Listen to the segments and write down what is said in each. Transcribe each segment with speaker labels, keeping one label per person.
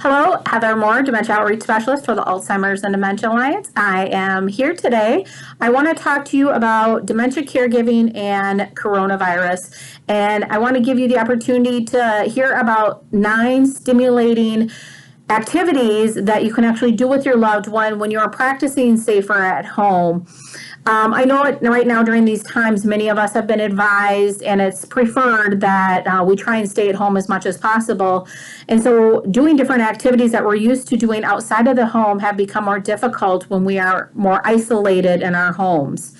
Speaker 1: Hello, Heather Moore, Dementia Outreach Specialist for the Alzheimer's and Dementia Alliance. I am here today. I want to talk to you about dementia caregiving and coronavirus. And I want to give you the opportunity to hear about 9 stimulating activities that you can actually do with your loved one when you're practicing safer at home. I know right now during these times, many of us have been advised and it's preferred that we try and stay at home as much as possible. And so doing different activities that we're used to doing outside of the home have become more difficult when we are more isolated in our homes.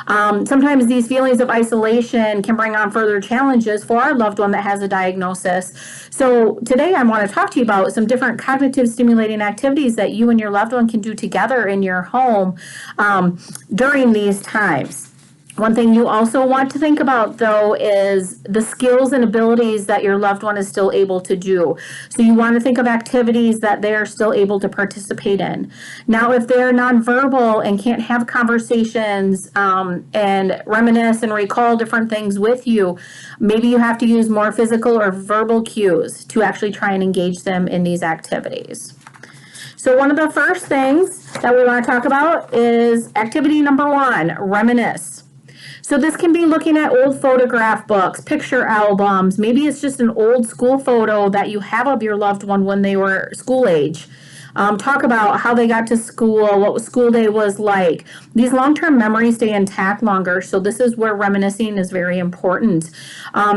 Speaker 1: Sometimes these feelings of isolation can bring on further challenges for our loved one that has a diagnosis. So today I want to talk to you about some different cognitive stimulating activities that you and your loved one can do together in your home during these times. One thing you also want to think about, though, is the skills and abilities that your loved one is still able to do. So you want to think of activities that they are still able to participate in. Now, if they're nonverbal and can't have conversations and reminisce and recall different things with you, maybe you have to use more physical or verbal cues to actually try and engage them in these activities. So one of the first things that we want to talk about is activity number 1, reminisce. So this can be looking at old photograph books, picture albums. Maybe it's just an old school photo that you have of your loved one when they were school age. Talk about how they got to school, what school day was like. These long-term memories stay intact longer, so this is where reminiscing is very important.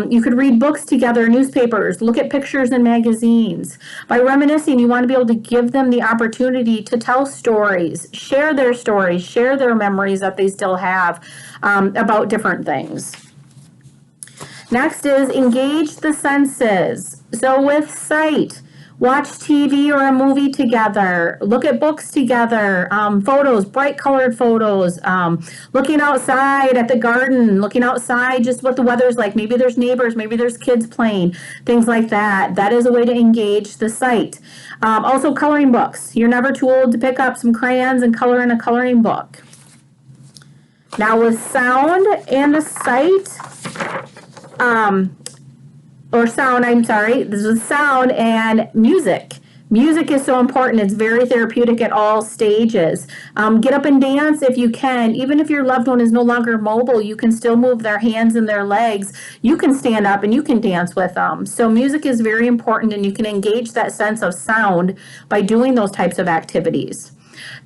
Speaker 1: You could read books together, newspapers, look at pictures in magazines. By reminiscing, you want to be able to give them the opportunity to tell stories, share their memories that they still have about different things. Next is engage the senses. So with sight, watch TV or a movie together, look at books together, photos, bright colored photos, looking outside at the garden, looking outside just what the weather's like. Maybe there's neighbors, maybe there's kids playing, things like that. That is a way to engage the sight. Also coloring books. You're never too old to pick up some crayons and color in a coloring book. Now with sound and the sight, this is sound and music. Music is so important. It's very therapeutic at all stages. Get up and dance if you can. Even if your loved one is no longer mobile, you can still move their hands and their legs. You can stand up and you can dance with them. So music is very important, and you can engage that sense of sound by doing those types of activities.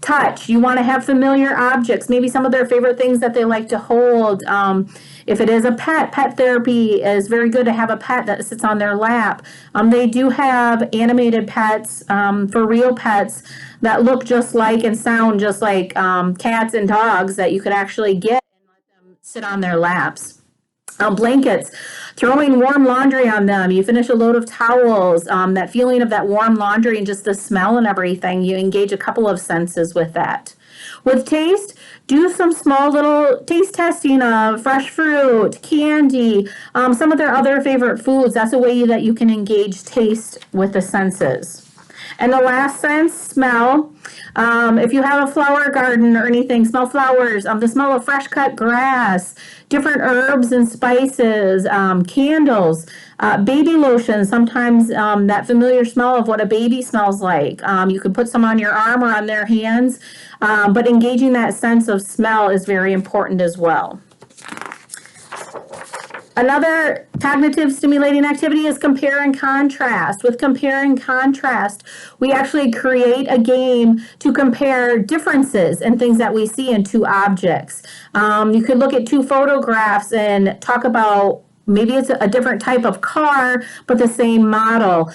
Speaker 1: Touch, you want to have familiar objects, maybe some of their favorite things that they like to hold. If it is a pet therapy is very good to have a pet that sits on their lap. They do have animated pets for real pets that look just like and sound just like cats and dogs that you could actually get and let them sit on their laps. Blankets, throwing warm laundry on them. You finish a load of towels, that feeling of that warm laundry and just the smell and everything. You engage a couple of senses with that. With taste, do some small little taste testing of fresh fruit, candy, some of their other favorite foods. That's a way that you can engage taste with the senses. And the last sense, smell. If you have a flower garden or anything, smell flowers, the smell of fresh cut grass, different herbs and spices, candles, baby lotion, sometimes that familiar smell of what a baby smells like. You can put some on your arm or on their hands, but engaging that sense of smell is very important as well. Another cognitive stimulating activity is compare and contrast. With compare and contrast, we actually create a game to compare differences in things that we see in two objects. You could look at two photographs and talk about maybe it's a different type of car, but the same model.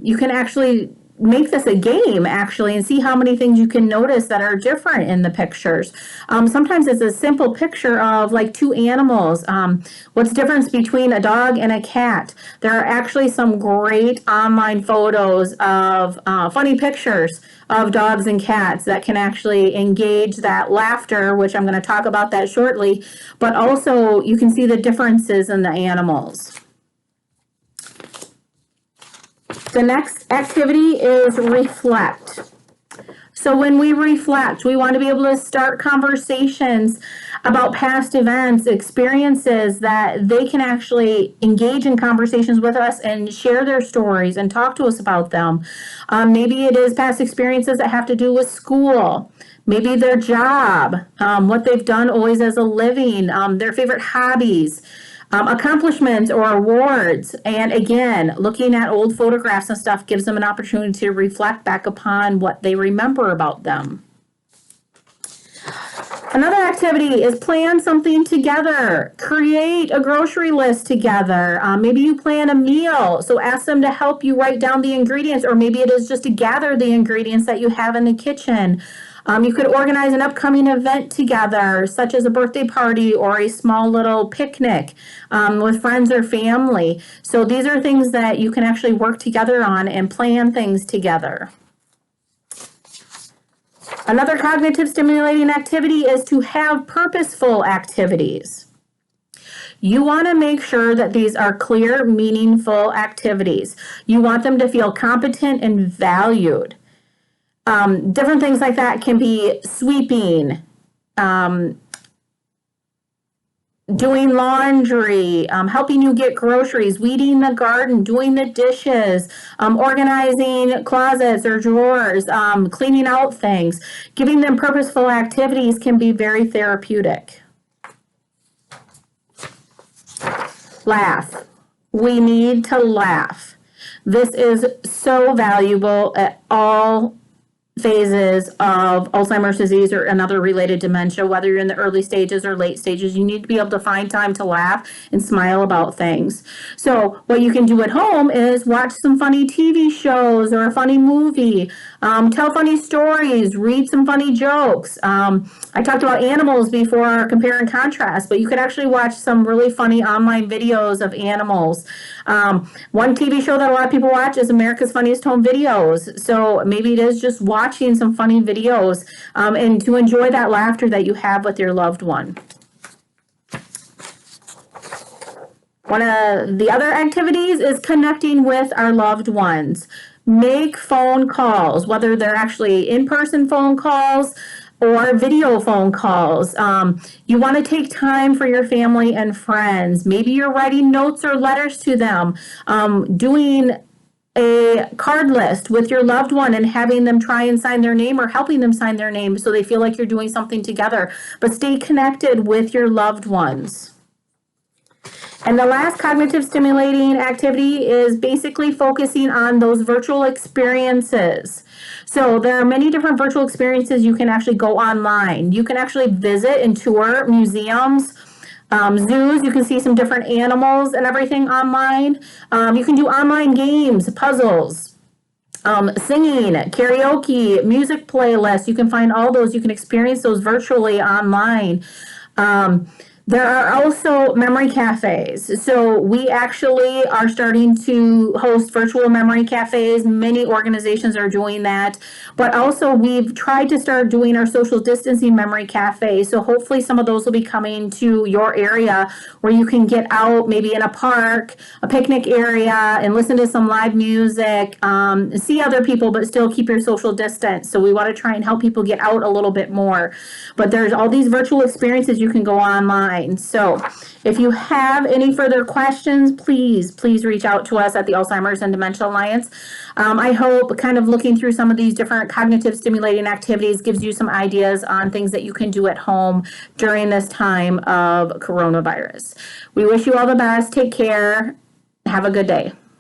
Speaker 1: You can actually make this a game actually and see how many things you can notice that are different in the pictures. Sometimes it's a simple picture of like two animals. What's the difference between a dog and a cat? There are actually some great online photos of funny pictures of dogs and cats that can actually engage that laughter, which I'm going to talk about that shortly, but also you can see the differences in the animals. The next activity is reflect. So when we reflect, we want to be able to start conversations about past events, experiences, that they can actually engage in conversations with us and share their stories and talk to us about them. Maybe it is past experiences that have to do with school, maybe their job, what they've done always as a living, their favorite hobbies, accomplishments or awards. And again, looking at old photographs and stuff gives them an opportunity to reflect back upon what they remember about them. Another activity is plan something together. Create a grocery list together. Maybe you plan a meal, so ask them to help you write down the ingredients, or maybe it is just to gather the ingredients that you have in the kitchen. You could organize an upcoming event together, such as a birthday party or a small little picnic with friends or family. So these are things that you can actually work together on and plan things together. Another cognitive stimulating activity is to have purposeful activities. You want to make sure that these are clear, meaningful activities. You want them to feel competent and valued. Different things like that can be sweeping, doing laundry, helping you get groceries, weeding the garden, doing the dishes, organizing closets or drawers, cleaning out things. Giving them purposeful activities can be very therapeutic. Laugh. We need to laugh. This is so valuable at all phases of Alzheimer's disease or another related dementia, whether you're in the early stages or late stages. You need to be able to find time to laugh and smile about things. So what you can do at home is watch some funny TV shows or a funny movie, tell funny stories, read some funny jokes. I talked about animals before, compare and contrast, but you could actually watch some really funny online videos of animals. One TV show that a lot of people watch is America's Funniest Home Videos. So maybe it is just watching some funny videos and to enjoy that laughter that you have with your loved one. One of the other activities is connecting with our loved ones. Make phone calls, whether they're actually in-person phone calls or video phone calls. You want to take time for your family and friends. Maybe you're writing notes or letters to them, doing a card list with your loved one and having them try and sign their name or helping them sign their name so they feel like you're doing something together. But stay connected with your loved ones. And the last cognitive stimulating activity is basically focusing on those virtual experiences. So there are many different virtual experiences you can actually go online. You can actually visit and tour museums, zoos. You can see some different animals and everything online. You can do online games, puzzles, singing, karaoke, music playlists. You can find all those. You can experience those virtually online. There are also memory cafes. So we actually are starting to host virtual memory cafes. Many organizations are doing that. But also we've tried to start doing our social distancing memory cafes. So hopefully some of those will be coming to your area where you can get out maybe in a park, a picnic area, and listen to some live music, see other people, but still keep your social distance. So we want to try and help people get out a little bit more. But there's all these virtual experiences you can go online. So if you have any further questions, please reach out to us at the Alzheimer's and Dementia Alliance. I hope kind of looking through some of these different cognitive stimulating activities gives you some ideas on things that you can do at home during this time of coronavirus. We wish you all the best. Take care. Have a good day.